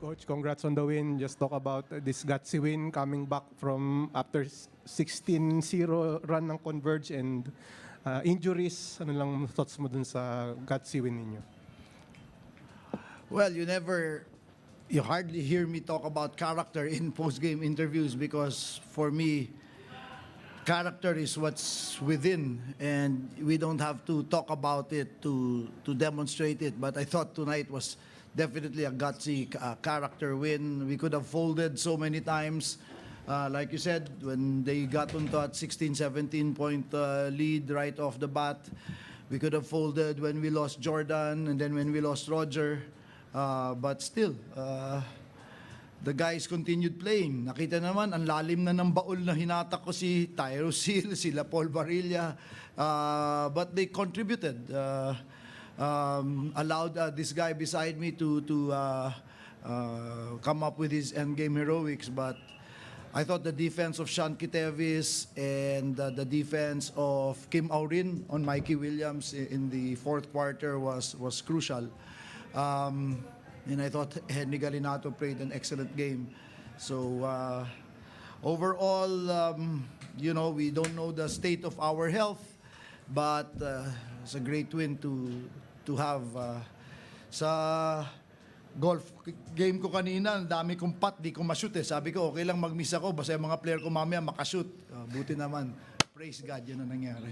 Coach, congrats on the win. Just talk about this gutsy win coming back from after 16-0 run ng Converge and injuries. Ano lang thoughts mo dun sa gutsy win ninyo? Well, you hardly hear me talk about character in post-game interviews because for me, character is what's within and we don't have to talk about it to demonstrate it. But I thought tonight was definitely a gutsy character win. We could have folded so many times. Like you said, when they got onto that 16, 17 point lead right off the bat, we could have folded when we lost Jordan and then when we lost Roger. But still, the guys continued playing. Nakita naman, ang lalim na ng baul na hinatak ko si Tyro Seal, sila Paul Barilla. But they contributed. Allowed this guy beside me to come up with his endgame heroics. But I thought the defense of Sean Kitevis and the defense of Kim Aurin on Mikey Williams in the fourth quarter was crucial. And I thought Henry Galinato played an excellent game. So overall, we don't know the state of our health, but it's a great win to have. Sa golf game ko kanina, ang dami kong putt, di ko ma-shoot eh. Sabi ko, okay lang mag-miss ako, basta yung mga player ko mamaya makashoot. Buti naman. Praise God, yun ang nangyari.